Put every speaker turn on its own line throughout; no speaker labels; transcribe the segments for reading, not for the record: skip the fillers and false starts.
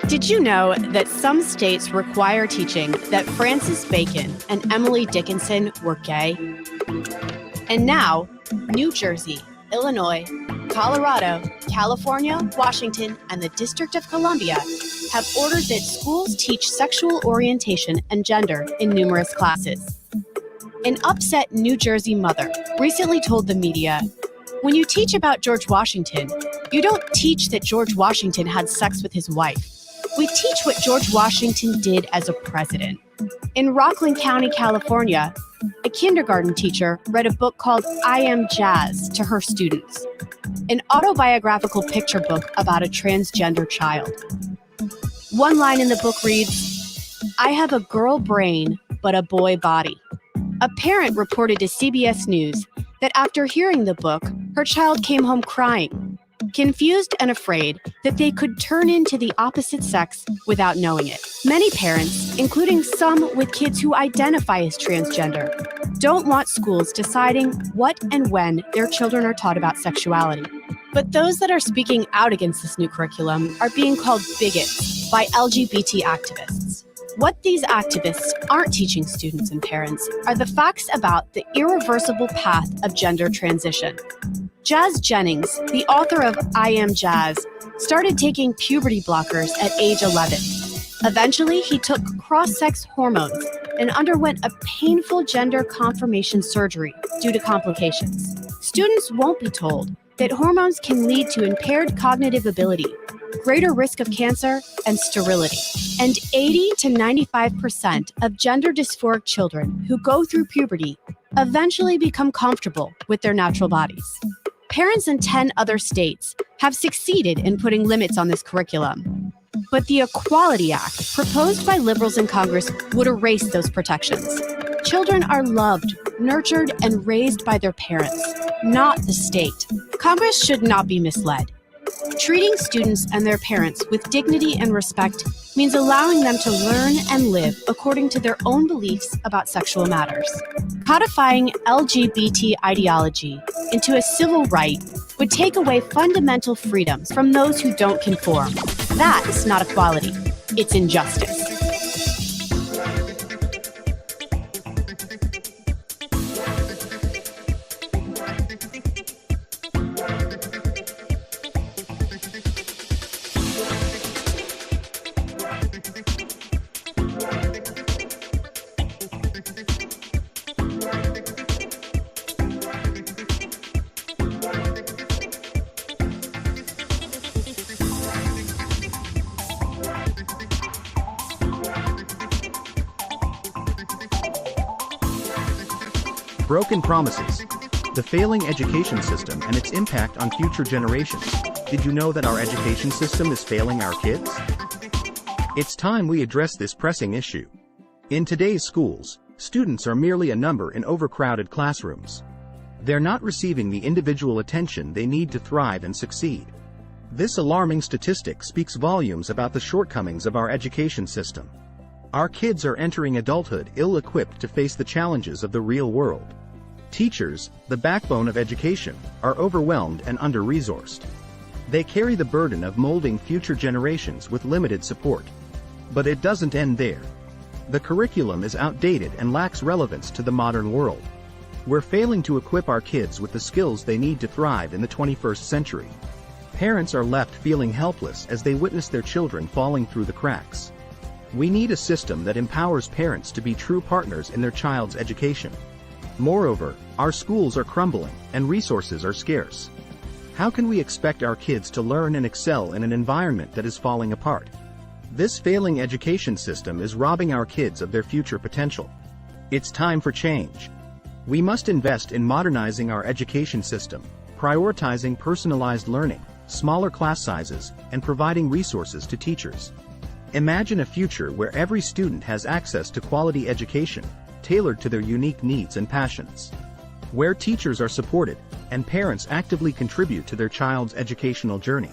Did you know that some states require teaching that Francis Bacon and Emily Dickinson were gay? And now, New Jersey, Illinois, Colorado, California, Washington, and the District of Columbia have ordered that schools teach sexual orientation and gender in numerous classes. An upset New Jersey mother recently told the media, "When you teach about George Washington, you don't teach that George Washington had sex with his wife. We teach what George Washington did as a president." In Rockland County, California, a kindergarten teacher read a book called I Am Jazz to her students, an autobiographical picture book about a transgender child. One line in the book reads, "I have a girl brain, but a boy body." A parent reported to CBS News that after hearing the book, her child came home crying, confused and afraid that they could turn into the opposite sex without knowing it. Many parents, including some with kids who identify as transgender, don't want schools deciding what and when their children are taught about sexuality. But those that are speaking out against this new curriculum are being called bigots by LGBT activists. What these activists aren't teaching students and parents are the facts about the irreversible path of gender transition. Jazz Jennings, the author of I Am Jazz, started taking puberty blockers at age 11. Eventually, he took cross-sex hormones and underwent a painful gender confirmation surgery due to complications. Students won't be told that hormones can lead to impaired cognitive ability, greater risk of cancer, and sterility. And 80 to 95% of gender dysphoric children who go through puberty eventually become comfortable with their natural bodies. Parents in 10 other states have succeeded in putting limits on this curriculum. But the Equality Act, proposed by liberals in Congress, would erase those protections. Children are loved, nurtured, and raised by their parents, not the state. Congress should not be misled. Treating students and their parents with dignity and respect means allowing them to learn and live according to their own beliefs about sexual matters. Codifying LGBT ideology into a civil right would take away fundamental freedoms from those who don't conform. That is not equality, it's injustice.
Broken promises. The failing education system and its impact on future generations. Did you know that our education system is failing our kids? It's time we address this pressing issue. In today's schools, students are merely a number in overcrowded classrooms. They're not receiving the individual attention they need to thrive and succeed. This alarming statistic speaks volumes about the shortcomings of our education system. Our kids are entering adulthood ill-equipped to face the challenges of the real world. Teachers, the backbone of education, are overwhelmed and under-resourced. They carry the burden of molding future generations with limited support. But it doesn't end there. The curriculum is outdated and lacks relevance to the modern world. We're failing to equip our kids with the skills they need to thrive in the 21st century. Parents are left feeling helpless as they witness their children falling through the cracks. We need a system that empowers parents to be true partners in their child's education. Moreover, our schools are crumbling, and resources are scarce. How can we expect our kids to learn and excel in an environment that is falling apart? This failing education system is robbing our kids of their future potential. It's time for change. We must invest in modernizing our education system, prioritizing personalized learning, smaller class sizes, and providing resources to teachers. Imagine a future where every student has access to quality education, tailored to their unique needs and passions. Where teachers are supported, and parents actively contribute to their child's educational journey.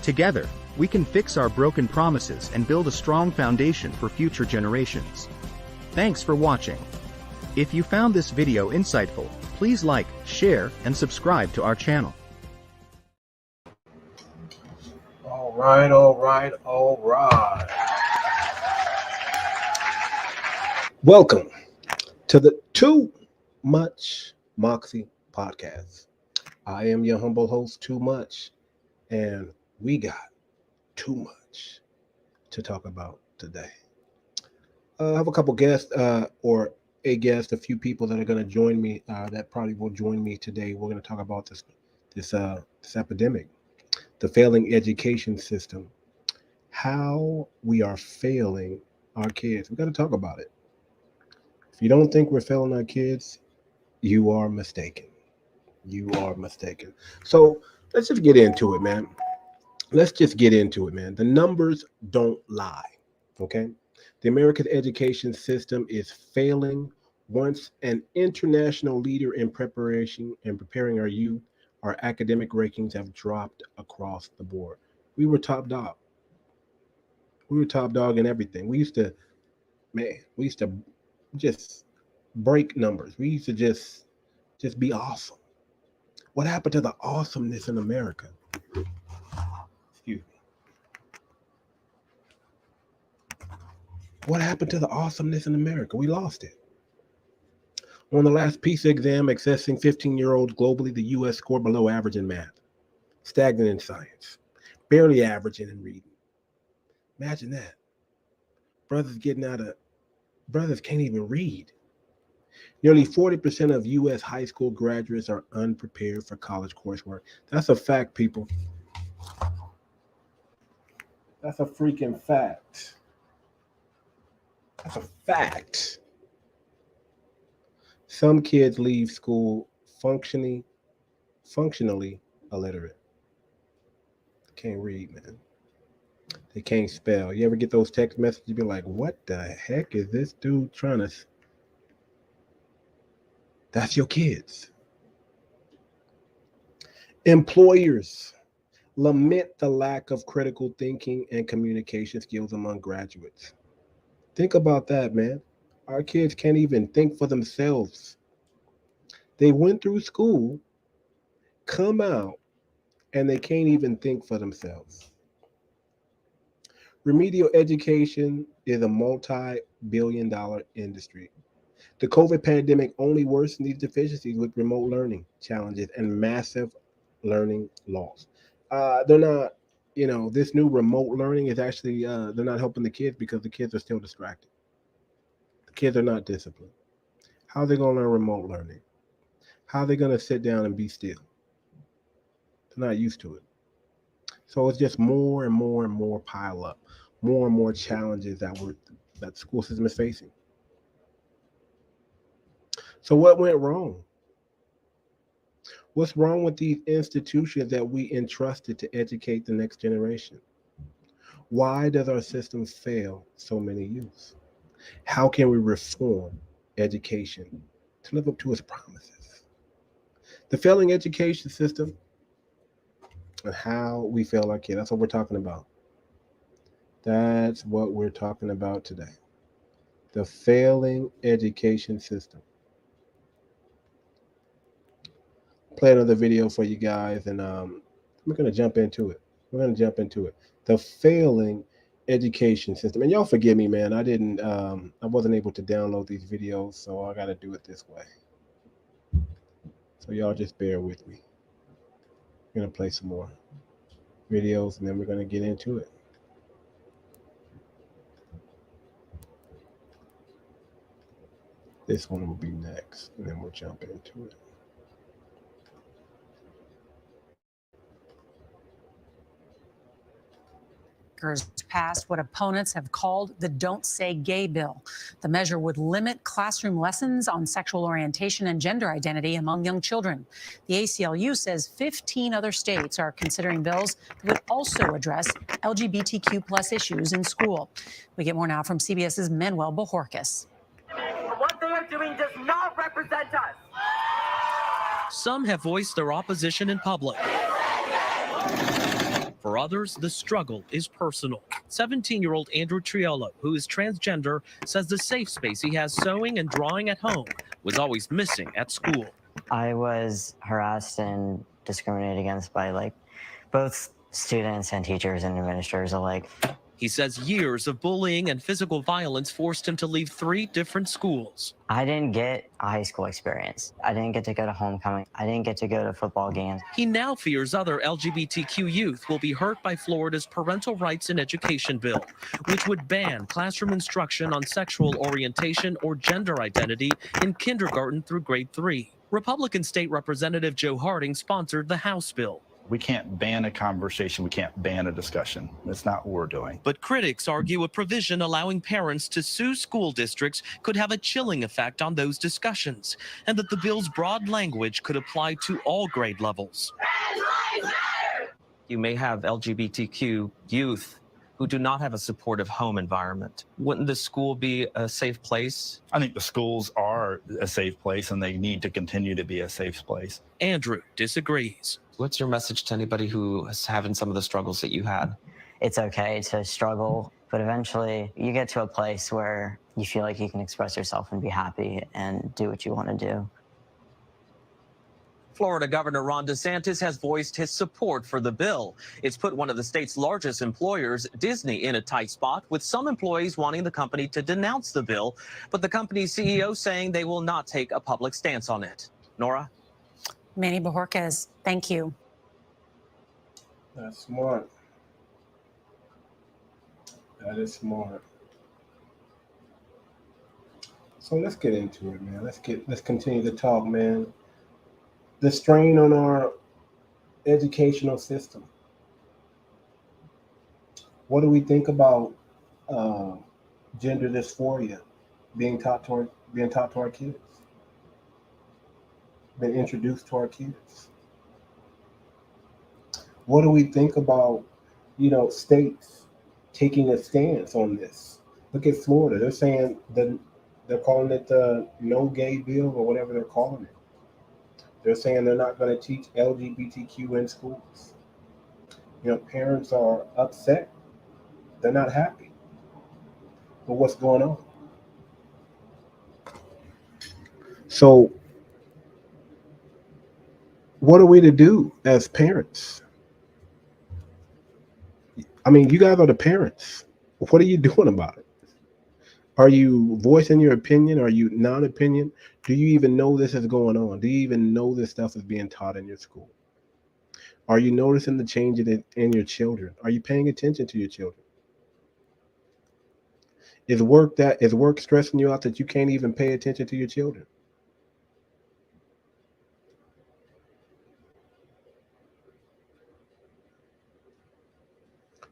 Together, we can fix our broken promises and build a strong foundation for future generations. Thanks for watching. If you found this video insightful, please like, share, and subscribe to our channel.
All right. Welcome to the Too Much Moxie podcast. I am your humble host, Too Much, and we got too much to talk about today. I have a couple guests, or a guest, a few people that are going to join me, that probably will join me today. We're going to talk about this epidemic, the failing education system, how we are failing our kids. We got to talk about it. If you don't think we're failing our kids, you are mistaken. You are mistaken. So let's just get into it, man. The numbers don't lie, okay? The American education system is failing. Once an international leader in preparing our youth, our academic rankings have dropped across the board. We were top dog. We were top dog in everything. We used to just break numbers. We used to just be awesome. What happened to the awesomeness in America? Excuse me. What happened to the awesomeness in America? We lost it. On the last PISA exam accessing 15-year-olds globally, the U.S. scored below average in math, stagnant in science, barely averaging in reading. Imagine that. Brothers can't even read. Nearly 40% of U.S. high school graduates are unprepared for college coursework. That's a fact, people. That's a freaking fact. That's a fact. Some kids leave school functionally illiterate. Can't read, man. They can't spell. You ever get those text messages? You be like, what the heck is this dude trying to... That's your kids. Employers lament the lack of critical thinking and communication skills among graduates. Think about that, man. Our kids can't even think for themselves. They went through school, come out, and they can't even think for themselves. Remedial education is a multi-billion-dollar industry. The COVID pandemic only worsened these deficiencies with remote learning challenges and massive learning loss. They're not, this new remote learning is actually, they're not helping the kids because the kids are still distracted. The kids are not disciplined. How are they going to learn remote learning? How are they going to sit down and be still? They're not used to it. So it's just more and more pile up, more and more challenges that the school system is facing. So what went wrong? What's wrong with these institutions that we entrusted to educate the next generation? Why does our system fail so many youths? How can we reform education to live up to its promises? The failing education system and how we fail our kids. That's what we're talking about. That's what we're talking about today. The failing education system. Play another video for you guys, and we're going to jump into it. The failing education system. And y'all forgive me, man. I wasn't able to download these videos, so I got to do it this way. So y'all just bear with me. I'm going to play some more videos, and then we're going to get into it. This one will be next, and then we'll jump into it.
lawmakers passed what opponents have called the Don't Say Gay bill. The measure would limit classroom lessons on sexual orientation and gender identity among young children. The ACLU says 15 other states are considering bills that would also address LGBTQ plus issues in school. We get more now from CBS's Manuel Bojorquez.
What they are doing does not represent us.
Some have voiced their opposition in public. For others, the struggle is personal. 17-year-old Andrew Triolo, who is transgender, says the safe space he has sewing and drawing at home was always missing at school.
I was harassed and discriminated against by both students and teachers and administrators alike.
He says years of bullying and physical violence forced him to leave 3 different schools.
I didn't get a high school experience. I didn't get to go to homecoming. I didn't get to go to football games.
He now fears other LGBTQ youth will be hurt by Florida's Parental Rights in Education bill, which would ban classroom instruction on sexual orientation or gender identity in kindergarten through grade 3. Republican State Representative Joe Harding sponsored the House bill.
We can't ban a conversation. We can't ban a discussion. That's not what we're doing.
But critics argue a provision allowing parents to sue school districts could have a chilling effect on those discussions, and that the bill's broad language could apply to all grade levels. You may have LGBTQ youth who do not have a supportive home environment. Wouldn't the school be a safe place?
I think the schools are a safe place, and they need to continue to be a safe place.
Andrew disagrees. What's your message to anybody who is having some of the struggles that you had?
It's okay to struggle, but eventually you get to a place where you feel like you can express yourself and be happy and do what you want to do.
Florida Governor Ron DeSantis has voiced his support for the bill. It's put one of the state's largest employers, Disney, in a tight spot, with some employees wanting the company to denounce the bill, but the company's CEO saying they will not take a public stance on it. Nora?
Manny Bojorquez, thank you.
That's smart. That is smart. So let's get into it, man. Let's continue to talk, man. The strain on our educational system. What do we think about gender dysphoria being taught to our kids? Been introduced to our kids. What do we think about, states taking a stance on this? Look at Florida. They're saying that they're calling it the No Gay Bill or whatever they're calling it. They're saying they're not going to teach LGBTQ in schools. Parents are upset. They're not happy. But what's going on? So, what are we to do as parents? I mean, you guys are the parents. What are you doing about it? Are you voicing your opinion? Are you non-opinion? Do you even know this is going on? Do you even know this stuff is being taught in your school? Are you noticing the change in your children? Are you paying attention to your children? Is work stressing you out that you can't even pay attention to your children?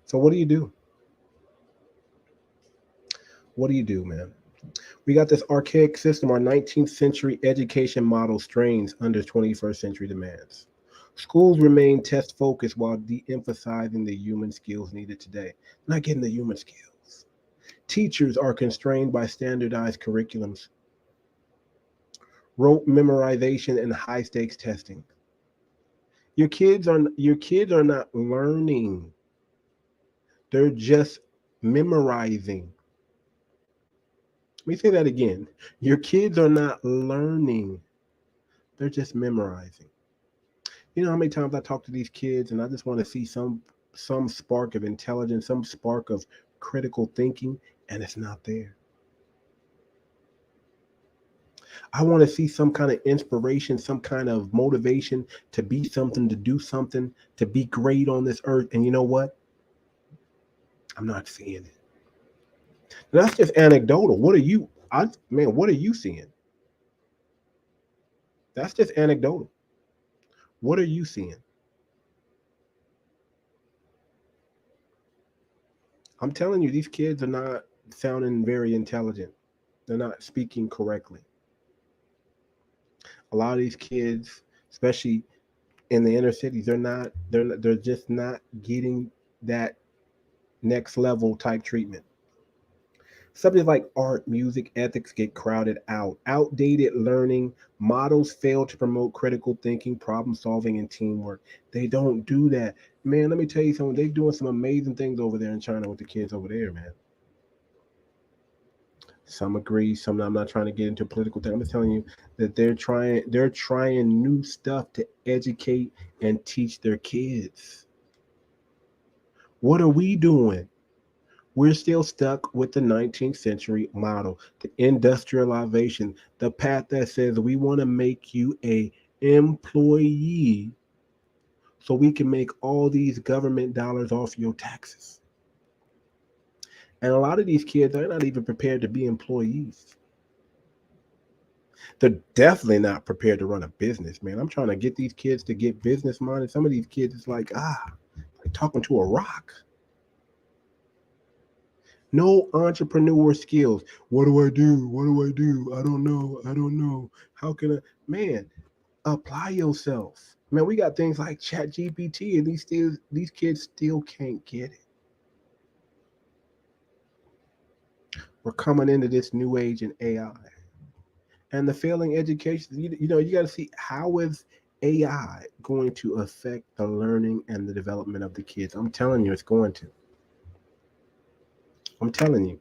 So what do you do? What do you do, man? We got this archaic system. Our 19th century education model strains under 21st century demands. Schools remain test focused while de-emphasizing the human skills needed today. Not getting the human skills. Teachers are constrained by standardized curriculums, rote memorization, and high stakes testing. Your kids are not learning. They're just memorizing. Let me say that again. Your kids are not learning. They're just memorizing. You know how many times I talk to these kids and I just want to see some spark of intelligence, some spark of critical thinking, and it's not there. I want to see some kind of inspiration, some kind of motivation to be something, to do something, to be great on this earth. And you know what? I'm not seeing it. And that's just anecdotal. What are you seeing? That's just anecdotal. What are you seeing? I'm telling you, these kids are not sounding very intelligent. They're not speaking correctly. A lot of these kids, especially in the inner cities, they're just not getting that next level type treatment. Subjects like art, music, ethics get crowded out. Outdated learning models fail to promote critical thinking, problem solving, and teamwork. They don't do that. Man, let me tell you something. They're doing some amazing things over there in China with the kids over there, man. Some agree, some not. I'm not trying to get into political thing. I'm just telling you that they're trying new stuff to educate and teach their kids. What are we doing? We're still stuck with the 19th century model, the industrialization, the path that says we want to make you a employee so we can make all these government dollars off your taxes. And a lot of these kids are not even prepared to be employees. They're definitely not prepared to run a business, man. I'm trying to get these kids to get business minded. Some of these kids is like like talking to a rock. No entrepreneur skills. What do I do? What do I do? I don't know. I don't know. How can I? Man, apply yourself. Man, we got things like Chat GPT, and these kids still can't get it. We're coming into this new age in AI and the failing education. You got to see how is AI going to affect the learning and the development of the kids. I'm telling you, it's going to. I'm telling you,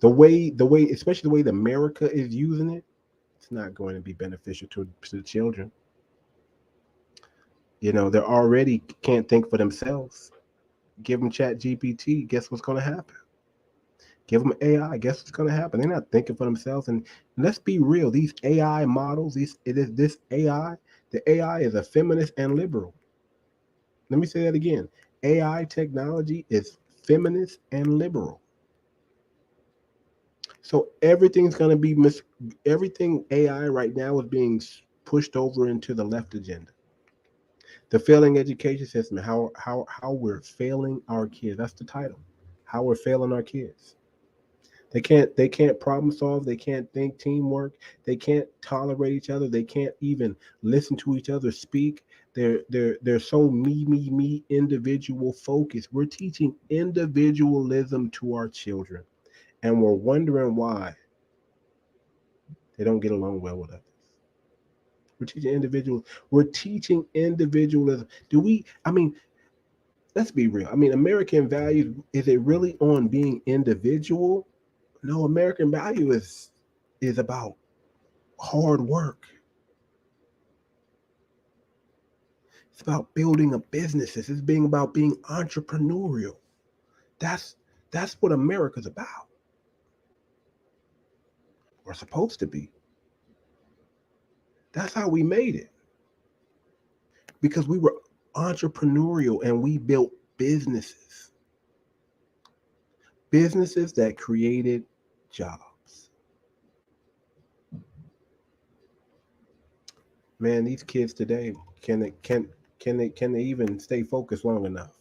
the way, especially the way that America is using it, it's not going to be beneficial to the children. They already can't think for themselves. Give them Chat GPT, guess what's going to happen? Give them AI, guess what's going to happen? They're not thinking for themselves. And let's be real, these AI models, this AI, the AI is a feminist and liberal. Let me say that again. AI technology is feminist and liberal. So everything's going to be everything AI right now is being pushed over into the left agenda. The failing education system, how we're failing our kids. That's the title. How we're failing our kids. They can't problem solve, they can't think teamwork, they can't tolerate each other, they can't even listen to each other speak. They're so me individual focused. We're teaching individualism to our children, and we're wondering why they don't get along well with others. We're teaching individualism. Let's be real. American values, is it really on being individual? No, American value is about hard work. It's about building a business. It's being about being entrepreneurial. That's that's what America's about. Or supposed to be. That's how we made it. Because we were entrepreneurial and we built businesses. Businesses that created jobs. Man, these kids today, can they even stay focused long enough?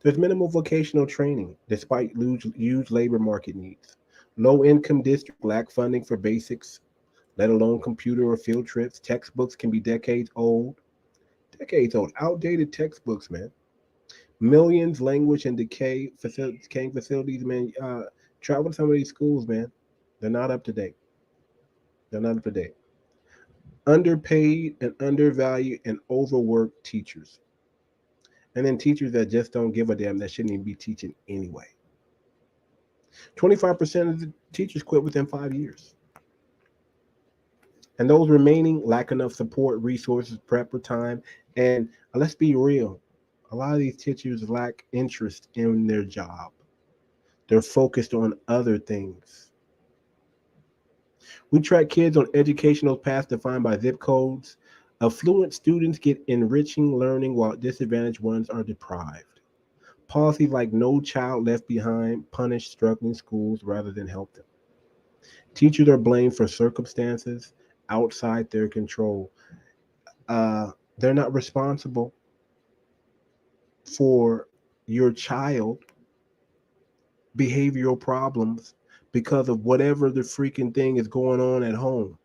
There's minimal vocational training despite huge labor market needs. Low income districts lack funding for basics, let alone computer or field trips. Textbooks can be decades old. Decades old. Outdated textbooks, man. Millions language and decaying facilities, man. Travel to some of these schools, man. They're not up to date. They're not up to date. Underpaid and undervalued and overworked teachers. And then teachers that just don't give a damn, that shouldn't even be teaching anyway. 25% of the teachers quit within 5 years. And those remaining lack enough support, resources, prep, or time. And let's be real, a lot of these teachers lack interest in their job. They're focused on other things. We track kids on educational paths defined by zip codes. Affluent students get enriching learning while disadvantaged ones are deprived. Policies like No Child Left Behind punish struggling schools rather than help them. Teachers are blamed for circumstances outside their control. They're not responsible for your child behavioral problems because of whatever the freaking thing is going on at home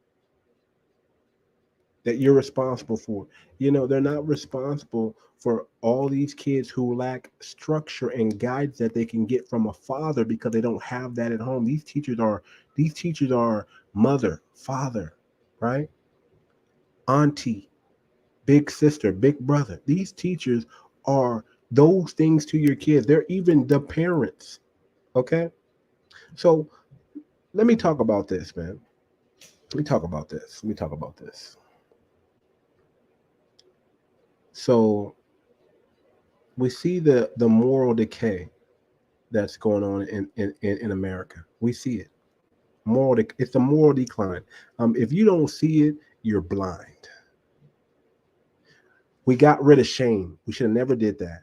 that you're responsible for. They're not responsible for all these kids who lack structure and guidance that they can get from a father because they don't have that at home. These teachers are mother, father, right? Auntie, big sister, big brother. These teachers are those things to your kids. They're even the parents. Okay? So let me talk about this, man. Let me talk about this. So we see the moral decay that's going on in America. We see it. It's a moral decline. If you don't see it, you're blind. We got rid of shame. We should have never did that.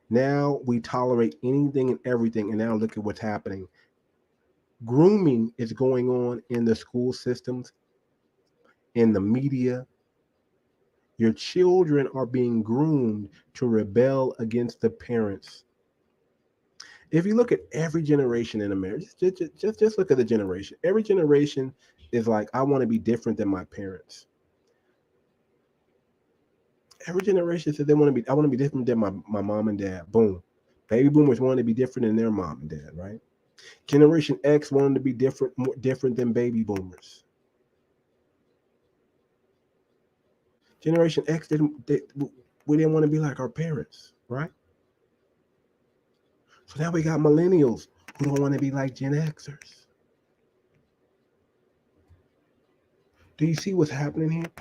Now we tolerate anything and everything, and now look at what's happening. Grooming is going on in the school systems, in the media. Your children are being groomed to rebel against the parents. If you look at every generation in America, just look at the generation. Every generation is like, I want to be different than my parents. Every generation says I want to be different than my mom and dad. Boom. Baby boomers wanted to be different than their mom and dad, right? Generation X wanted to be more different than baby boomers. Generation X we didn't want to be like our parents, right? So now we got millennials who don't want to be like Gen Xers. Do you see what's happening here?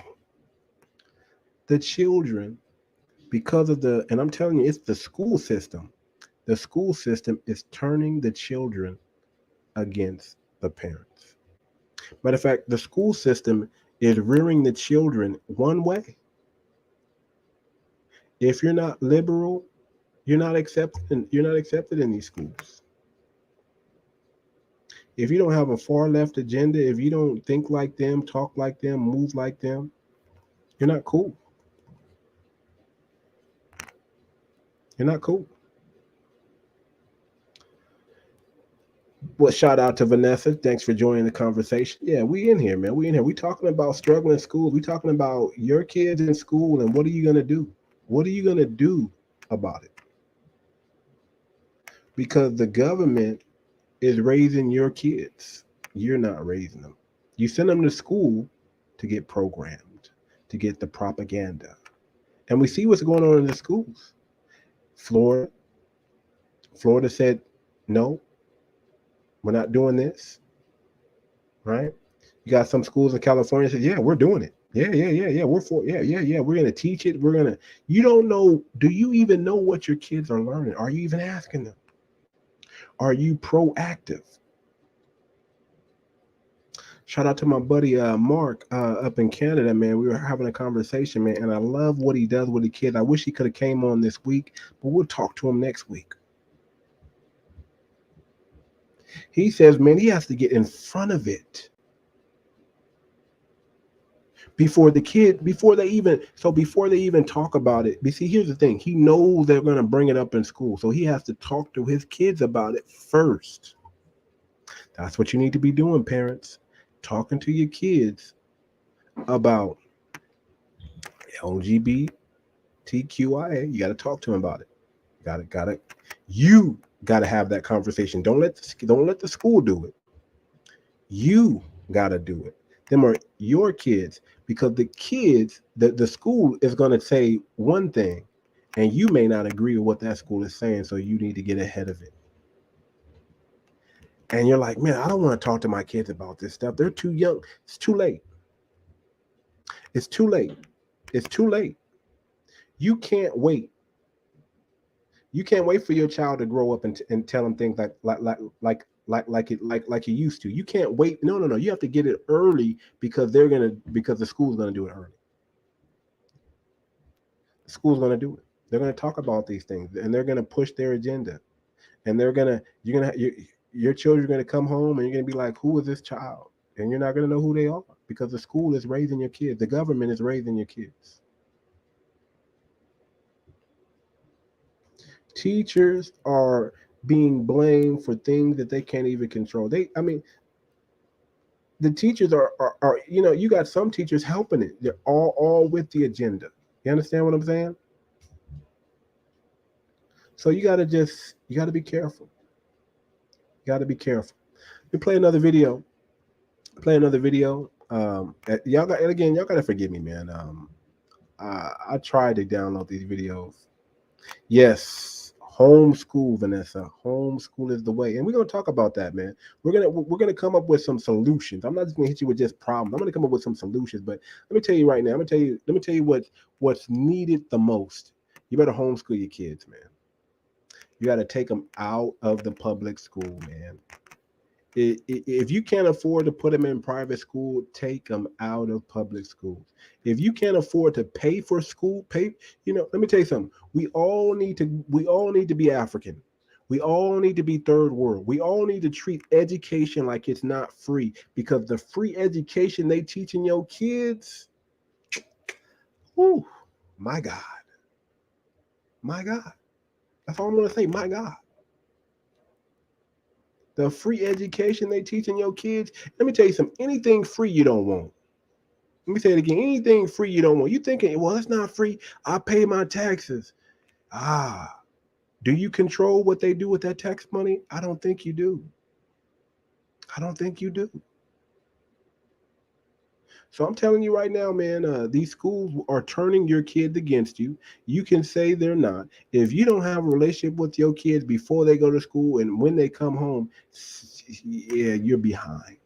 The children, because of and I'm telling you, it's the school system. The school system is turning the children against the parents. Matter of fact, the school system is rearing the children one way. If you're not liberal, you're not accepted in these schools. If you don't have a far left agenda, if you don't think like them, talk like them, move like them, you're not cool. You're not cool. Well, shout out to Vanessa. Thanks for joining the conversation. Yeah, we in here, man. We in here. We talking about struggling schools. We talking about your kids in school and what are you going to do? What are you going to do about it? Because the government is raising your kids. You're not raising them. You send them to school to get programmed, to get the propaganda. And we see what's going on in the schools. Florida said, no, we're not doing this, right? You got some schools in California that said, yeah, we're doing it. Yeah, we're for it. Yeah. We're going to teach it. You don't know. Do you even know what your kids are learning? Are you even asking them? Are you proactive? Shout out to my buddy Mark up in Canada, man. We were having a conversation, man, and I love what he does with the kids. I wish he could have came on this week, but we'll talk to him next week. He says, man, he has to get in front of it before they even talk about it. But see, here's the thing. He knows they're going to bring it up in school, so he has to talk to his kids about it first. That's what you need to be doing, parents. Talking to your kids about LGBTQIA. You got to talk to them about it. You got to have that conversation. Don't let the school do it. You got to do it. Them are your kids, because the kids, the school is going to say one thing, and you may not agree with what that school is saying, so you need to get ahead of it. And you're like, man, I don't want to talk to my kids about this stuff. They're too young. It's too late. It's too late. It's too late. You can't wait. You can't wait for your child to grow up and tell them things like you used to. You can't wait. No. You have to get it early because the school's gonna do it early. The school's gonna do it. They're gonna talk about these things and they're gonna push their agenda. And your children are gonna come home and you're gonna be like, who is this child? And you're not gonna know who they are because the school is raising your kids. The government is raising your kids. Teachers are being blamed for things that they can't even control. The teachers are you got some teachers helping it. They're all with the agenda. You understand what I'm saying? So you got to be careful. You got to be careful. We play another video. Y'all got, and again, y'all got to forgive me, man. I tried to download these videos. Yes, homeschool, Vanessa. Homeschool is the way, and we're gonna talk about that, man. We're gonna come up with some solutions. I'm not just gonna hit you with just problems. I'm gonna come up with some solutions. But let me tell you right now. Let me tell you what's needed the most. You better homeschool your kids, man. You got to take them out of the public school, man. If you can't afford to put them in private school, take them out of public schools. If you can't afford to pay for school, let me tell you something. We all need to be African. We all need to be third world. We all need to treat education like it's not free, because the free education they teaching your kids, whoo, my God. My God. That's all I'm going to say. My God. The free education they teaching your kids. Let me tell you something. Anything free you don't want. Let me say it again. Anything free you don't want. You thinking, well, it's not free. I pay my taxes. Do you control what they do with that tax money? I don't think you do. I don't think you do. So I'm telling you right now, man, these schools are turning your kids against you. You can say they're not. If you don't have a relationship with your kids before they go to school and when they come home, yeah, you're behind.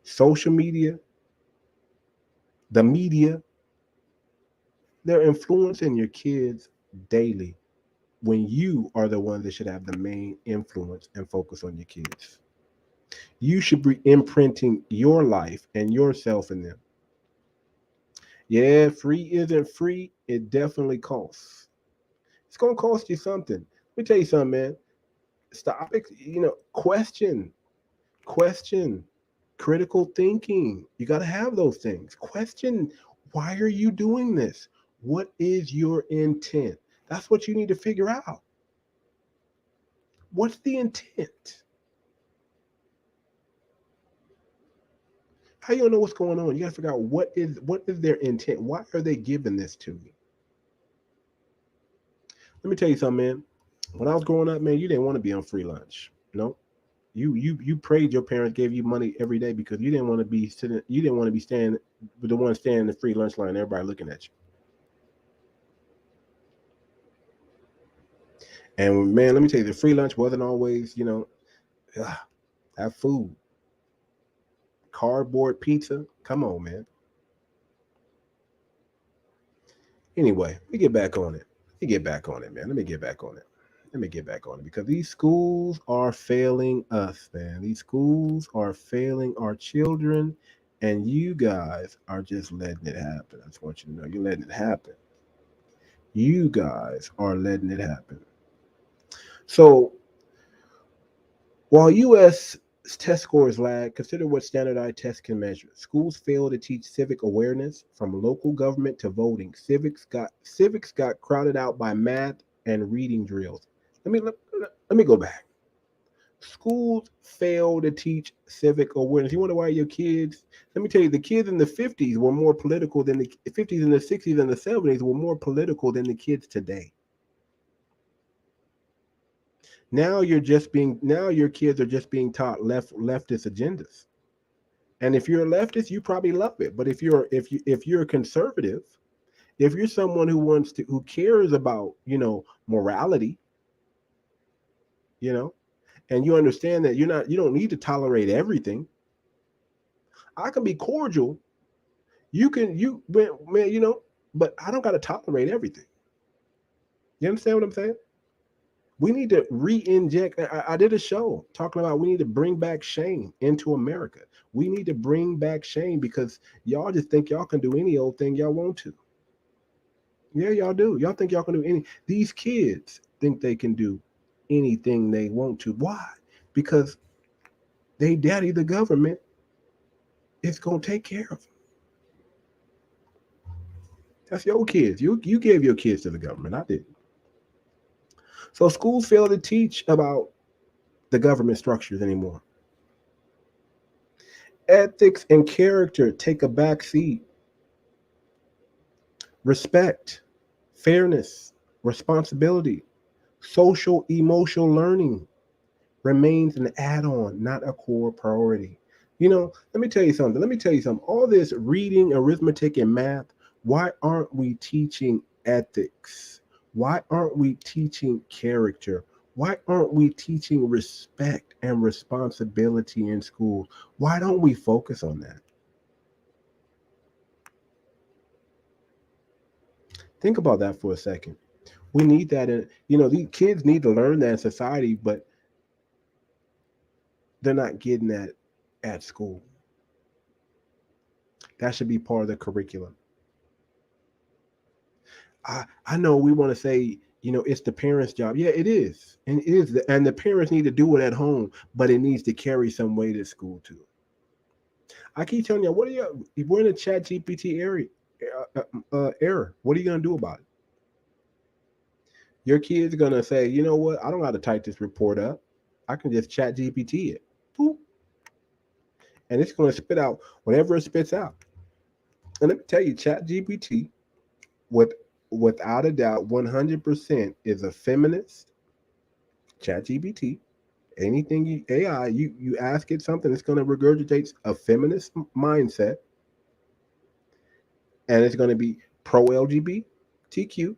Social media, the media, they're influencing your kids daily when you are the one that should have the main influence and focus on your kids. You should be imprinting your life and yourself in them. Yeah, free isn't free. It definitely costs. It's going to cost you something. Let me tell you something, man. Stop, question, critical thinking. You got to have those things. Question, why are you doing this? What is your intent? That's what you need to figure out. What's the intent? How you don't know what's going on? You got to figure out what is their intent. Why are they giving this to you? Let me tell you something, man. When I was growing up, man, you didn't want to be on free lunch. No, you prayed your parents gave you money every day because you didn't want to be sitting. You didn't want to be standing with the one standing in the free lunch line. Everybody looking at you. And man, let me tell you, the free lunch wasn't always, have food. Cardboard pizza. Come on, man. Anyway, we get back on it. Let me get back on it, man. Let me get back on it because these schools are failing us, man. These schools are failing our children, and you guys are just letting it happen. I just want you to know you're letting it happen. You guys are letting it happen. So while U.S. test scores lag, consider what standardized tests can measure. Schools fail to teach civic awareness, from local government to voting. Civics got crowded out by math and reading drills. Let me go back. Schools fail to teach civic awareness. You wonder why your kids? Let me tell you, the kids in the 50s were more political than the 50s and the 60s and the 70s were more political than the kids today. Now your kids are just being taught leftist agendas. And if you're a leftist, you probably love it. But if you're a conservative, if you're someone who cares about, morality, and you understand that you don't need to tolerate everything. I can be cordial. Man, but I don't got to tolerate everything. You understand what I'm saying? We need to re-inject. I did a show talking about we need to bring back shame into America. We need to bring back shame because y'all just think y'all can do any old thing y'all want to. Yeah, y'all do. Y'all think y'all can do any. These kids think they can do anything they want to. Why? Because they daddy, the government, is going to take care of them. That's your kids. You gave your kids to the government. I didn't. So schools fail to teach about the government structures anymore. Ethics and character take a back seat. Respect, fairness, responsibility, social emotional learning remains an add-on, not a core priority. Let me tell you something. All this reading, arithmetic, and math, why aren't we teaching ethics? Why aren't we teaching character? Why aren't we teaching respect and responsibility in school? Why don't we focus on that? Think about that for a second. We need that these kids need to learn that in society, but they're not getting that at school. That should be part of the curriculum. I know we want to say, it's the parents' job. Yeah, it is. And it is. And the parents need to do it at home, but it needs to carry some way to school too. I keep telling you, if we're in a chat GPT error, what are you going to do about it? Your kid's going to say, you know what? I don't know how to type this report up. I can just chat GPT it. Boop. And it's going to spit out whatever it spits out. And let me tell you, chat GPT, without a doubt, 100% is a feminist. Chat GPT, anything AI, you ask it something, it's going to regurgitate a feminist mindset, and it's going to be pro LGBTQ.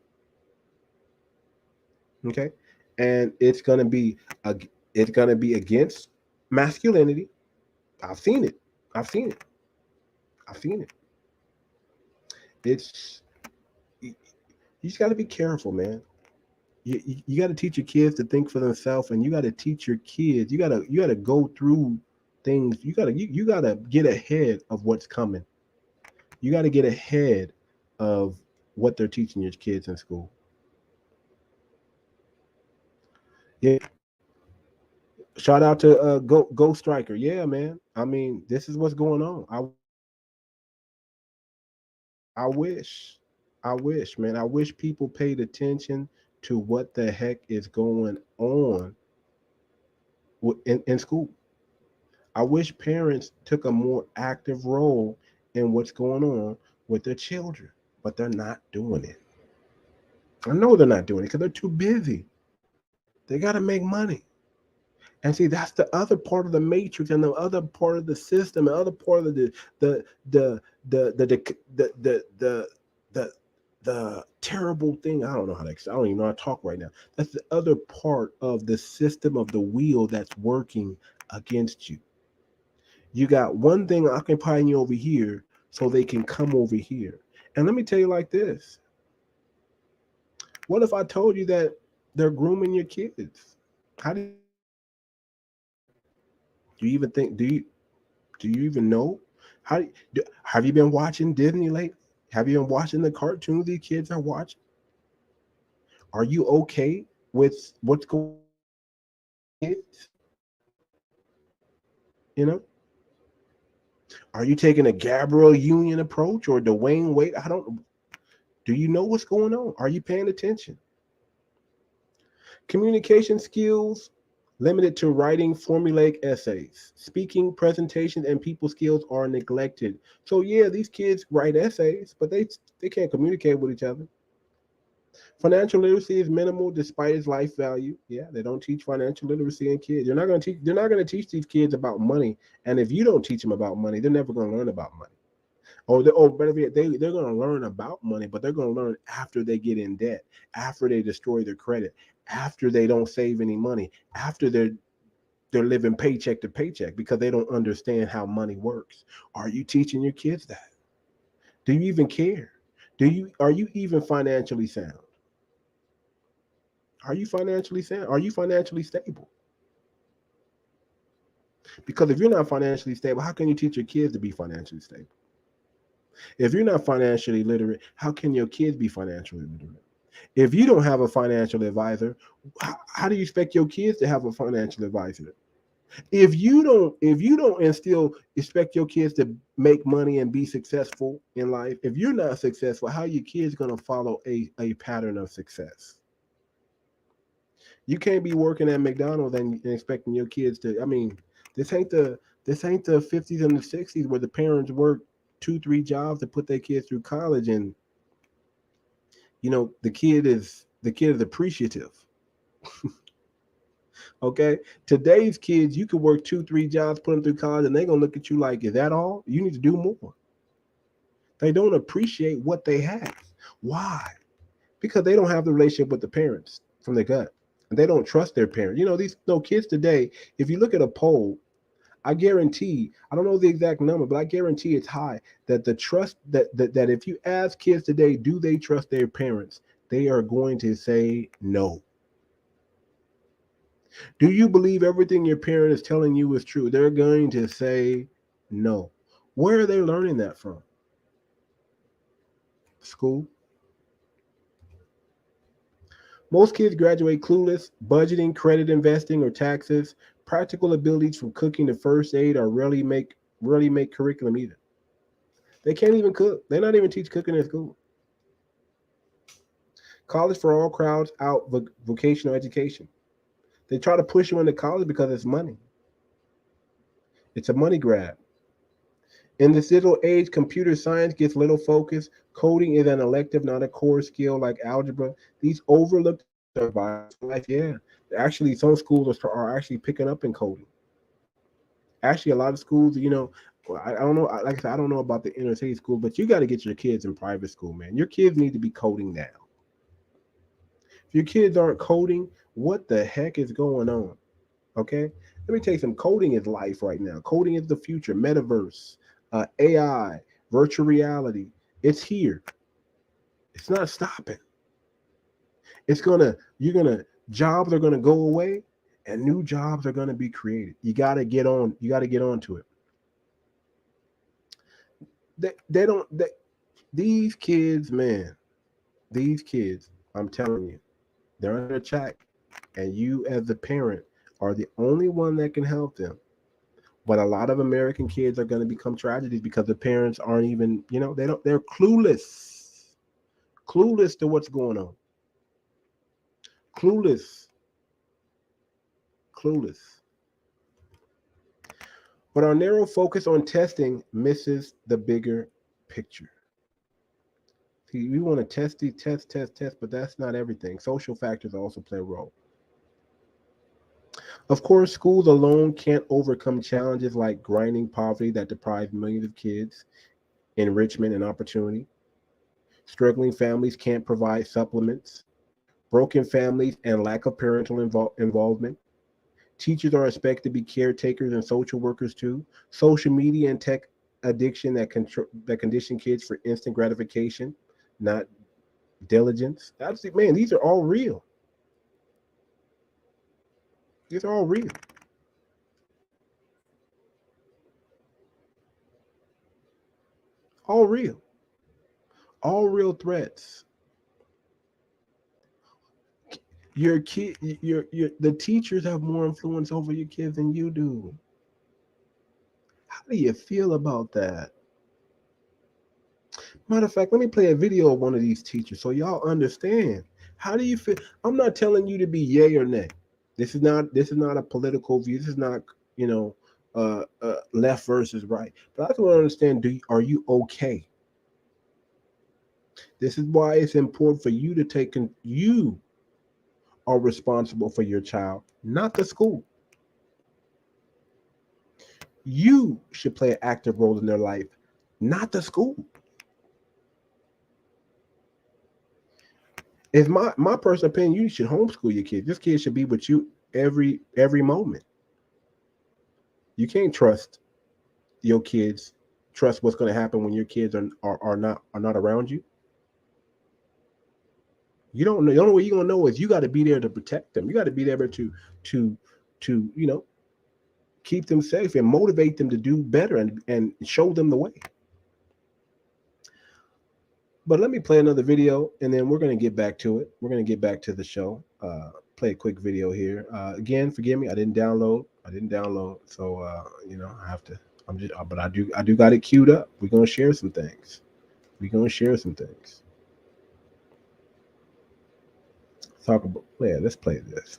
Okay, and it's going to be against masculinity. I've seen it. It's you just got to be careful, man. You got to teach your kids to think for themselves, and you got to teach your kids. You got to go through things. You got to get ahead of what's coming. You got to get ahead of what they're teaching your kids in school. Yeah. Shout out to Ghost Striker. Yeah, man. I mean, this is what's going on. I wish, man. I wish people paid attention to what the heck is going on in school. I wish parents took a more active role in what's going on with their children, but they're not doing it. I know they're not doing it because they're too busy. They got to make money. And see, that's the other part of the matrix, and the other part of the system, the other part of the terrible thing. I don't even know how to talk right now. That's the other part of the system of the wheel that's working against you. You got one thing occupying you over here so they can come over here. And let me tell you like this. What if I told you that they're grooming your kids? How do you even think? Do you even know? Have you been watching Disney lately? Have you been watching the cartoons these kids are watching? Are you okay with what's going on with kids? Are you taking a Gabrielle Union approach or Dwayne Wade? Do you know what's going on? Are you paying attention? Communication skills limited to writing formulaic essays. Speaking, presentations, and people skills are neglected. So yeah, these kids write essays, but they can't communicate with each other. Financial literacy is minimal despite its life value. Yeah, they don't teach financial literacy in kids. They're not going to teach these kids about money. And if you don't teach them about money, they're never going to learn about money. Better yet, they're going to learn about money, but they're going to learn after they get in debt, after they destroy their credit, after they don't save any money, after they're living paycheck to paycheck because they don't understand how money works. Are you teaching your kids that? Do you even care? Are you even financially sound? Are you financially sound? Are you financially stable? Because if you're not financially stable, how can you teach your kids to be financially stable? If you're not financially literate, how can your kids be financially literate? If you don't have a financial advisor, how do you expect your kids to have a financial advisor? If you don't expect your kids to make money and be successful in life, if you're not successful, how are your kids going to follow a pattern of success? You can't be working at McDonald's and expecting your kids to. I mean, this ain't the 50s and the 60s where the parents worked 2-3 jobs to put their kids through college, and the kid is appreciative. Okay, today's kids, you can work 2-3 jobs, put them through college, and they're gonna look at you like, is that all? You need to do more. They don't appreciate what they have. Why? Because they don't have the relationship with the parents from the gut, and they don't trust their parents. These kids today. If you look at a poll, I guarantee, I don't know the exact number, but I guarantee it's high, that the trust that if you ask kids today, do they trust their parents? They are going to say no. Do you believe everything your parent is telling you is true? They're going to say no. Where are they learning that from? School. Most kids graduate clueless. Budgeting, credit, investing, or taxes. Practical abilities from cooking to first aid are rarely make curriculum either. They can't even cook. They're not even teach cooking in school. College for all crowds out vocational education. They try to push you into college because it's money. It's a money grab. In this digital age, computer science gets little focus. Coding is an elective, not a core skill like algebra. These overlooked life. Yeah, actually, some schools are actually picking up in coding. Actually, a lot of schools, I don't know. Like I said, I don't know about the inner city school, but you got to get your kids in private school, man. Your kids need to be coding now. If your kids aren't coding, what the heck is going on? Okay, let me tell you some. Coding is life right now. Coding is the future. Metaverse, AI, virtual reality. It's here. It's not stopping. Jobs are gonna go away, and new jobs are gonna be created. You gotta get on. You gotta get onto it. These kids, man. These kids, I'm telling you, they're under attack, and you as the parent are the only one that can help them. But a lot of American kids are going to become tragedies because the parents aren't even, they're clueless to what's going on. Clueless. But our narrow focus on testing misses the bigger picture. See, we want to test, but that's not everything. Social factors also play a role. Of course, schools alone can't overcome challenges like grinding poverty that deprives millions of kids enrichment and opportunity. Struggling families can't provide supplements. Broken families and lack of parental involvement. Teachers are expected to be caretakers and social workers too. Social media and tech addiction that condition kids for instant gratification, not diligence. Absolutely, man, these are all real. These are all real. All real. All real threats. Your kid, the teachers have more influence over your kids than you do. How do you feel about that? Matter of fact, let me play a video of one of these teachers so y'all understand. How do you feel? I'm not telling you to be yay or nay. This is not a political view. This is not, left versus right. But I just want to understand, are you okay? This is why it's important for you to you are responsible for your child, not the school. You should play an active role in their life, not the school. It's my personal opinion, you should homeschool your kids. This kid should be with you every moment. You can't trust your kids, trust what's going to happen when your kids are not around you. You don't know. The only way you're gonna know is you got to be there to protect them. You got to be there to keep them safe and motivate them to do better and show them the way. But let me play another video, and then we're gonna get back to it. We're gonna get back to the show. Play a quick video here. Again, forgive me, I didn't download I didn't download, so I have to. But I do got it queued up. We're gonna share some things. Talk about. Yeah, let's play this.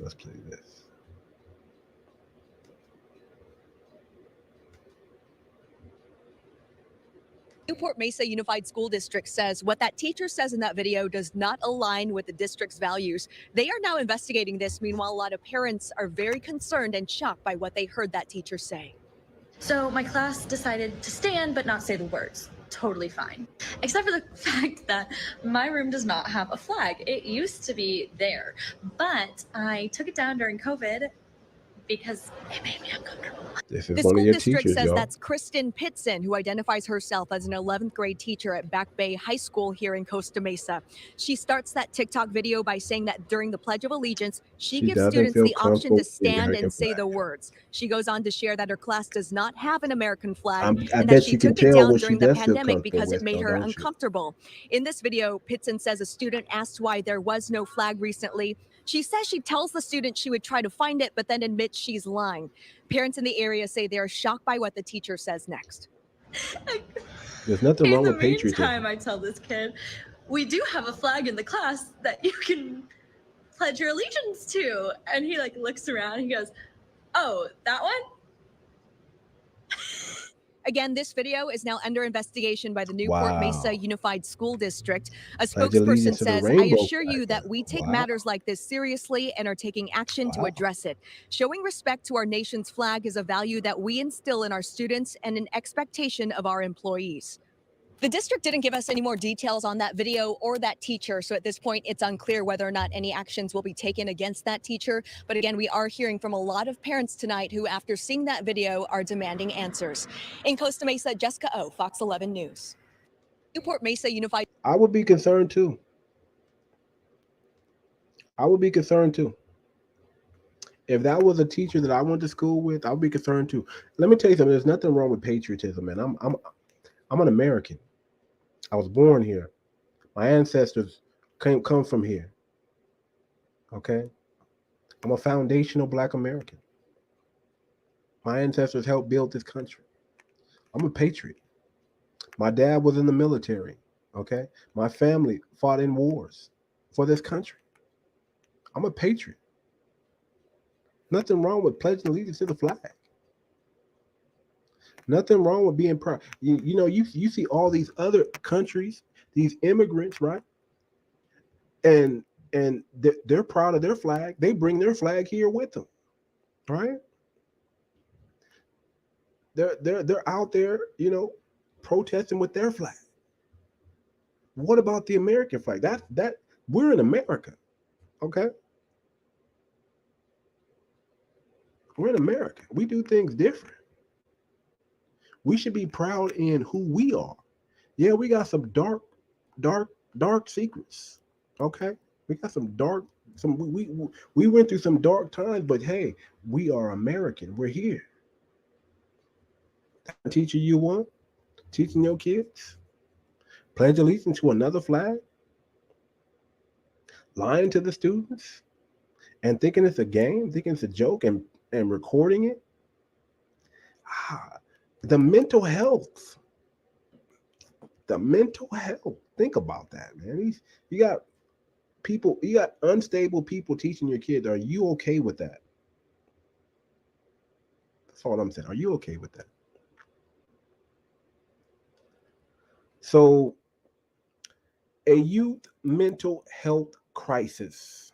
Newport Mesa Unified School District says what that teacher says in that video does not align with the district's values. They are now investigating this. Meanwhile, a lot of parents are very concerned and shocked by what they heard that teacher say.
So my class decided to stand but not say the words. Totally fine. Except for the fact that my room does not have a flag. It used to be there, but I took it down during COVID because it made me uncomfortable.
This is
The
one
school
of your
district
teachers,
says
y'all.
that's Kristen Pitson, who identifies herself as an 11th grade teacher at Back Bay High School here in Costa Mesa. She starts that TikTok video by saying that during the Pledge of Allegiance, she gives
doesn't
students
feel
the option
comfortable
to
with the
stand
American
and say
flag.
the words. She goes on to share that her class does not have an American flag
I
and that
bet
she
you can
took it
tell
down
what she
during the
does feel
pandemic
comfortable
because it
with,
made
though,
her
don't you?
uncomfortable. In this video, Pitson says a student asked why there was no flag recently. She says she tells the student she would try to find it, but then admits she's lying. Parents in the area say they are shocked by what the teacher says next.
There's nothing wrong with
In the
patriotism.
meantime, I tell this kid, we do have a flag in the class that you can pledge your allegiance to. And he looks around and he goes, oh, that one?
Again, this video is now under investigation by the Newport
Wow.
Mesa Unified School District. A
Pledge
spokesperson
allegiance to the
says, I
rainbow
assure you
flag.
that we take
Wow.
matters like this seriously and are taking action to
Wow.
address it. Showing respect to our nation's flag is a value that we instill in our students and an expectation of our employees. The district didn't give us any more details on that video or that teacher, so at this point it's unclear whether or not any actions will be taken against that teacher. But again, we are hearing from a lot of parents tonight who, after seeing that video, are demanding answers. In Costa Mesa, Jessica O, Fox 11 News. Newport Mesa Unified.
I would be concerned too. If that was a teacher that I went to school with, I would be concerned too. Let me tell you something. There's nothing wrong with patriotism, man. I'm an American. I was born here. My ancestors come from here. Okay? I'm a foundational Black American. My ancestors helped build this country. I'm a patriot. My dad was in the military. Okay? My family fought in wars for this country. I'm a patriot. Nothing wrong with pledging allegiance to the flag. Nothing wrong with being proud. You see all these other countries, these immigrants, right? And they're proud of their flag. They bring their flag here with them, right? They're out there, protesting with their flag. What about the American flag? That we're in America, okay? We're in America. We do things different. We should be proud in who we are. Yeah, we got some dark secrets. Okay, we got we went through some dark times, but hey, we are American. We're here. That teacher you want, teaching your kids, pledge allegiance to another flag, lying to the students, and thinking it's a game, thinking it's a joke, and recording it. The mental health. Think about that, man. You got unstable people teaching your kids. Are you okay with that? That's all I'm saying. Are you okay with that? So, a youth mental health crisis.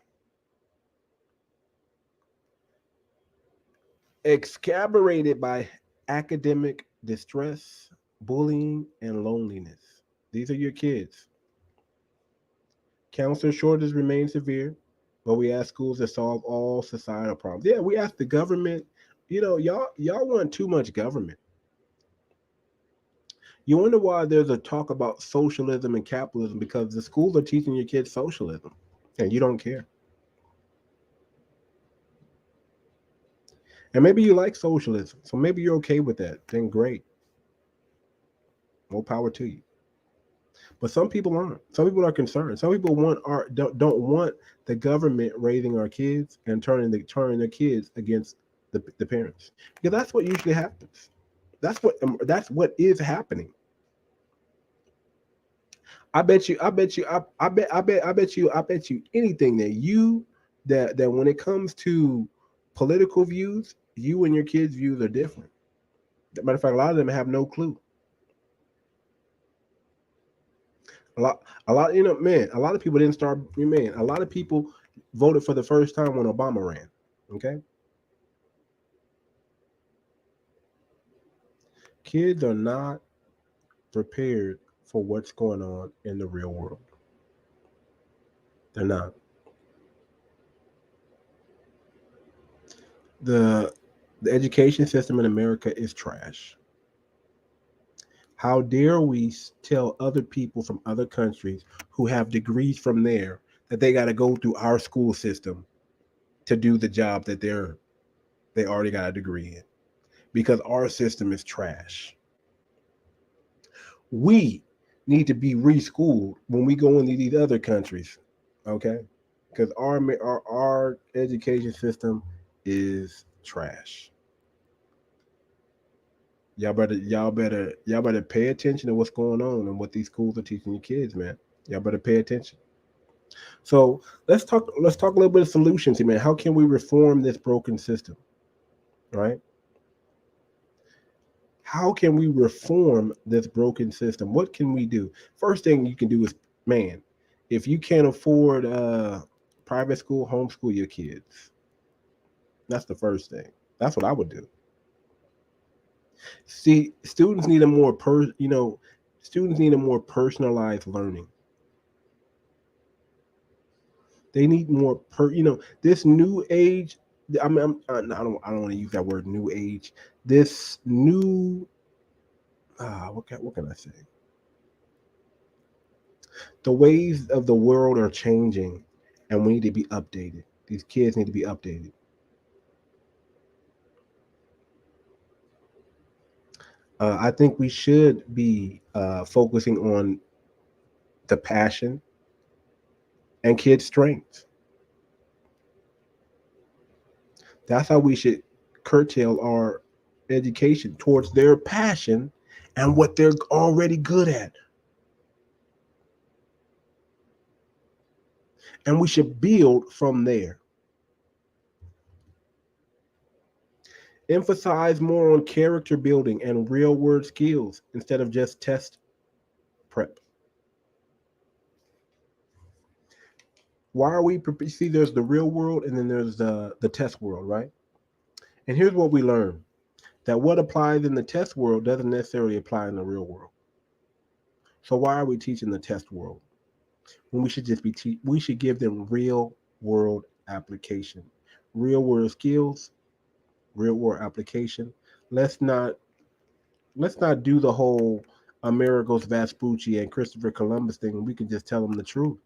Exacerbated by academic distress, bullying, and loneliness. These are your kids. Counselor shortages remain severe, but we ask schools to solve all societal problems. Yeah, we ask the government. Y'all want too much government. You wonder why there's a talk about socialism and capitalism, because the schools are teaching your kids socialism, and you don't care. And maybe you like socialism, so maybe you're okay with that. Then great. More power to you. But some people aren't. Some people are concerned. Some people don't want the government raising our kids and turning their kids against the parents, because that's what usually happens. That's what is happening. I bet you anything that when it comes to political views, you and your kids' views are different. Matter of fact, a lot of them have no clue. A lot, man, a lot of people didn't start, man, a lot of people voted for the first time when Obama ran. Okay. Kids are not prepared for what's going on in the real world. They're not. The education system in America is trash. How dare we tell other people from other countries who have degrees from there that they got to go through our school system to do the job that they already got a degree in, because our system is trash. We need to be reschooled when we go into these other countries, okay? Because our education system is trash. Y'all better pay attention to what's going on and what these schools are teaching your kids, man. Y'all better pay attention. So let's talk a little bit of solutions here, man. How can we reform this broken system? Right? How can we reform this broken system? What can we do? First thing you can do is, man, if you can't afford private school, homeschool your kids. That's the first thing. That's what I would do. See, students need a more personalized learning. They need more this new age. I don't want to use that word new age. This new what can I say? The ways of the world are changing, and we need to be updated. These kids need to be updated. I think we should be focusing on the passion and kids' strengths. That's how we should curtail our education towards their passion and what they're already good at. And we should build from there. Emphasize more on character building and real world skills instead of just test prep. Why are we, see, there's the real world and then there's the test world, right? And here's what we learn, that what applies in the test world doesn't necessarily apply in the real world. So why are we teaching the test world when we should just be we should give them real world application, real world skills, real world application. Let's not do the whole Amerigo's Vespucci and Christopher Columbus thing. We can just tell them the truth.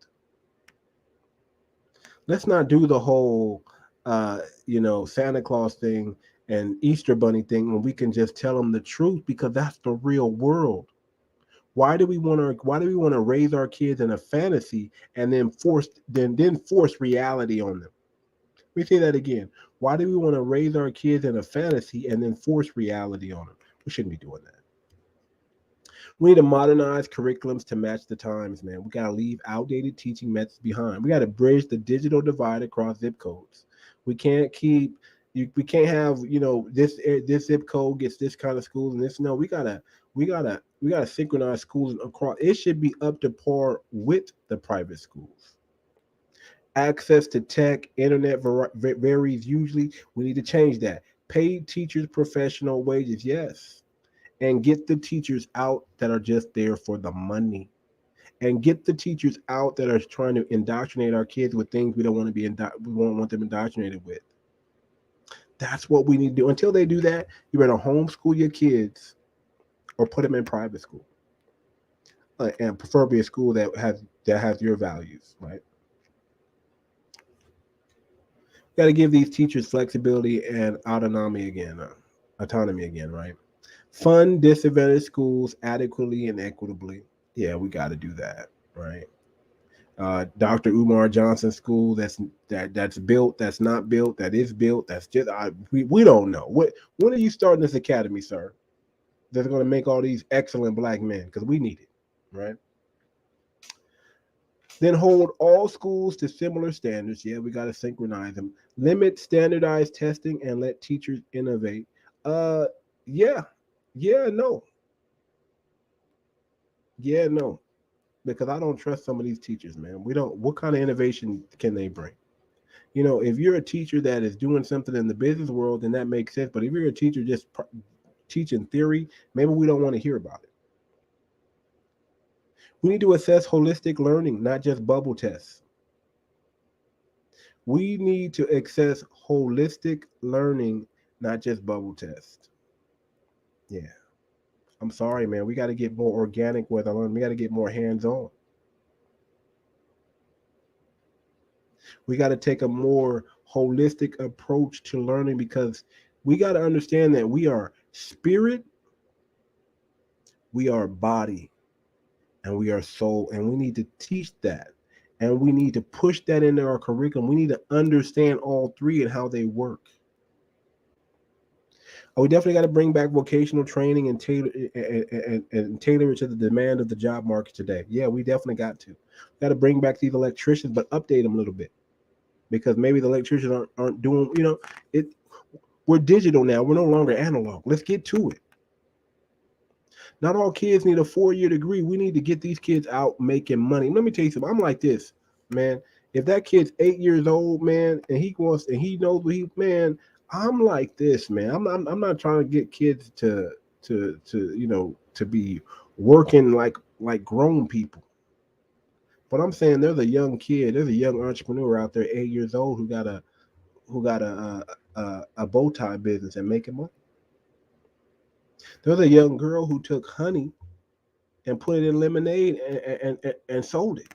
Let's not do the whole Santa Claus thing and Easter Bunny thing when we can just tell them the truth, because that's the real world. Why do we want to raise our kids in a fantasy and then force reality on them? Let me say that again. Why do we want to raise our kids in a fantasy and then force reality on them? We shouldn't be doing that. We need to modernize curriculums to match the times, man. We got to leave outdated teaching methods behind. We got to bridge the digital divide across zip codes. We can't have, this zip code gets this kind of schools and this. No, we gotta synchronize schools across. It should be up to par with the private schools. Access to tech, internet varies hugely. We need to change that. Paid teachers, professional wages, yes. And get the teachers out that are just there for the money. And get the teachers out that are trying to indoctrinate our kids with things we don't want to be we won't want them indoctrinated with. That's what we need to do. Until they do that, you better homeschool your kids or put them in private school. And preferably a school that has your values, right? Got to give these teachers flexibility and autonomy again, right? Fund disadvantaged schools adequately and equitably. Yeah, we got to do that, right? Dr. Umar Johnson School that's built, that's not built, that is built, that's just we don't know. When are you starting this academy, sir? That's going to make all these excellent black men, because we need it, right? Then hold all schools to similar standards. Yeah, we got to synchronize them. Limit standardized testing and let teachers innovate. Yeah, no. Yeah, no. Because I don't trust some of these teachers, man. What kind of innovation can they bring? If you're a teacher that is doing something in the business world, then that makes sense. But if you're a teacher just teaching theory, maybe we don't want to hear about it. We need to assess holistic learning, not just bubble tests. We need to access holistic learning, not just bubble tests. Yeah. I'm sorry, man. We got to get more organic with our learning. We got to get more hands-on. We got to take a more holistic approach to learning, because we got to understand that we are spirit, we are body, and we are soul. And we need to teach that. And we need to push that into our curriculum. We need to understand all three and how they work. We definitely got to bring back vocational training and tailor it to the demand of the job market today. Yeah, we definitely got to. Got to bring back these electricians, but update them a little bit, because maybe the electricians aren't doing. We're digital now. We're no longer analog. Let's get to it. Not all kids need a 4-year degree. We need to get these kids out making money. Let me tell you something. I'm like this, man. If that kid's 8 years old, man, and he knows man. I'm like this, man. I'm not trying to get kids to be working like grown people. But I'm saying there's a young kid, there's a young entrepreneur out there, 8 years old, who got a bow tie business and making money. There's a young girl who took honey and put it in lemonade and sold it.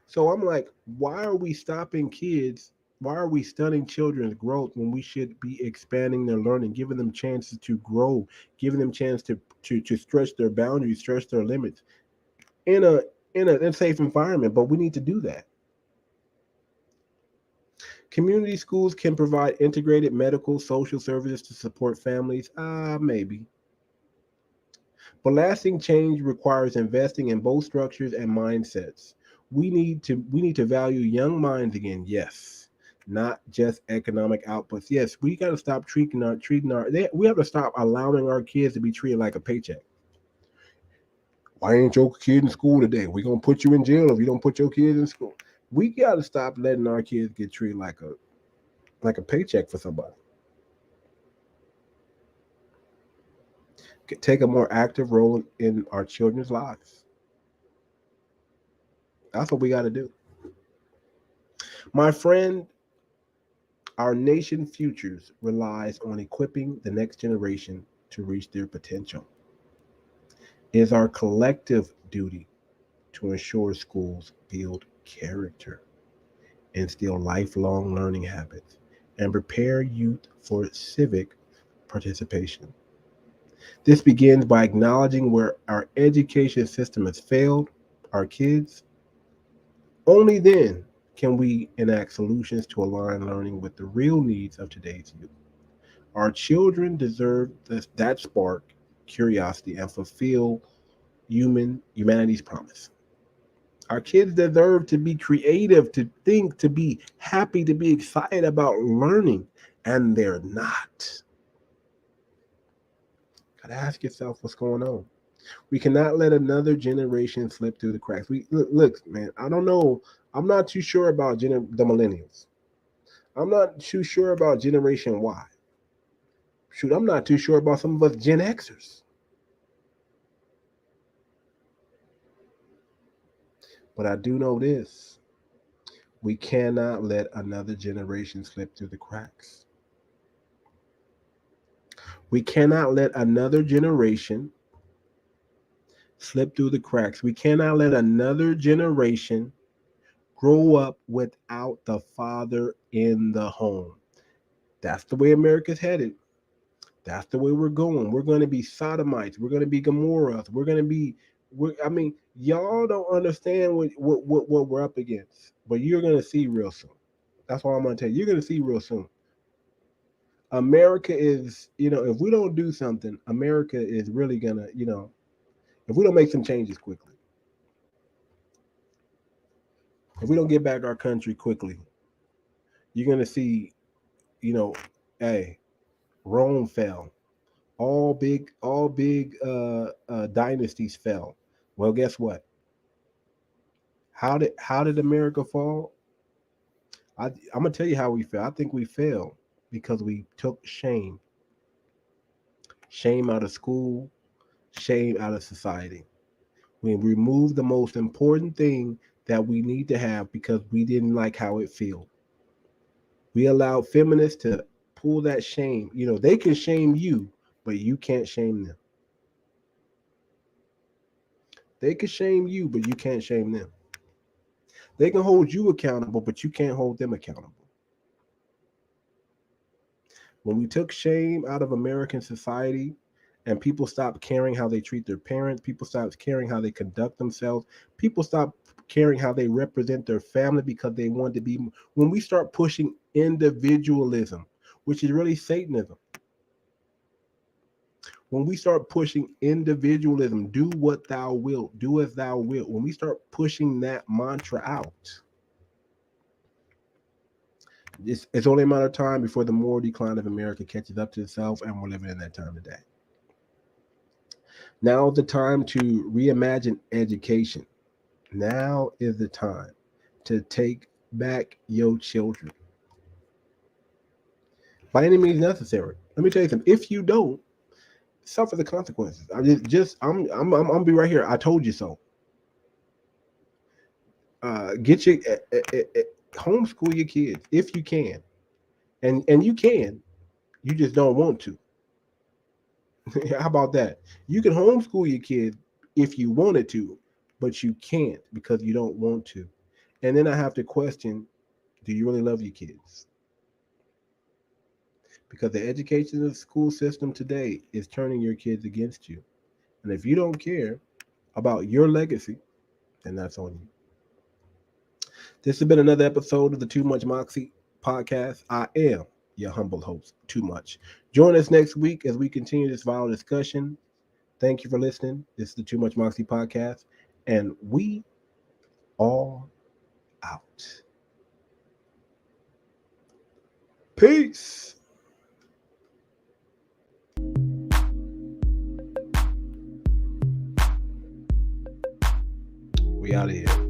So I'm like, why are we stopping kids? Why are we stunning children's growth when we should be expanding their learning, giving them chances to grow, giving them chance to stretch their boundaries, stretch their limits in a safe environment? But we need to do that. Community schools can provide integrated medical, social services to support families. Maybe. But lasting change requires investing in both structures and mindsets. We need to value young minds again. Yes. Not just economic outputs. Yes, we got to stop we have to stop allowing our kids to be treated like a paycheck. Why ain't your kid in school today? We're going to put you in jail if you don't put your kids in school. We got to stop letting our kids get treated like a paycheck for somebody. Take a more active role in our children's lives. That's what we got to do. My friend, our nation's futures relies on equipping the next generation to reach their potential. It is our collective duty to ensure schools build character, instill lifelong learning habits, and prepare youth for civic participation. This begins by acknowledging where our education system has failed our kids. Only then can we enact solutions to align learning with the real needs of today's youth. Our children deserve that spark, curiosity, and fulfill humanity's promise. Our kids deserve to be creative, to think, to be happy, to be excited about learning, and they're not. Gotta ask yourself what's going on. We cannot let another generation slip through the cracks. Look, man. I don't know. I'm not too sure about the millennials. I'm not too sure about Generation Y. Shoot, I'm not too sure about some of us Gen Xers. But I do know this. We cannot let another generation slip through the cracks. We cannot let another generation slip through the cracks. We cannot let another generation grow up without the father in the home. That's the way America's headed. That's the way we're going. We're going to be sodomites. We're going to be Gomorrahs. Y'all don't understand what we're up against, but you're gonna see real soon. That's all I'm gonna tell you. You're gonna see real soon. America is, if we don't do something, America is really gonna, if we don't make some changes quickly, if we don't get back our country quickly, you're gonna see, hey, Rome fell. All big dynasties fell. Well, guess what? How did America fall? I'm gonna tell you how we fell. I think we fell because we took shame out of school, shame out of society. We removed the most important thing that we need to have because we didn't like how it felt. We allowed feminists to pull that shame. They can shame you, but you can't shame them. They can shame you, but you can't shame them. They can hold you accountable, but you can't hold them accountable. When we took shame out of American society and people stopped caring how they treat their parents, people stopped caring how they conduct themselves, people stopped caring how they represent their family because they want to be, when we start pushing individualism, which is really Satanism, when we start pushing individualism, do what thou wilt, do as thou wilt, when we start pushing that mantra out, it's only a matter of time before the moral decline of America catches up to itself, and we're living in that time today. Now is the time to reimagine education. Now is the time to take back your children. By any means necessary. Let me tell you something. If you don't, suffer the consequences. I'm gonna be right here. I told you so. Get your homeschool your kids if you can, and you can. You just don't want to. How about that? You can homeschool your kids if you wanted to, but you can't because you don't want to. And then I have to question: do you really love your kids? Because the education of the school system today is turning your kids against you. And if you don't care about your legacy, then that's on you. This has been another episode of the Too Much Moxie podcast. I am your humble host, Too Much. Join us next week as we continue this vital discussion. Thank you for listening. This is the Too Much Moxie podcast, and we are out. Peace. We out of here.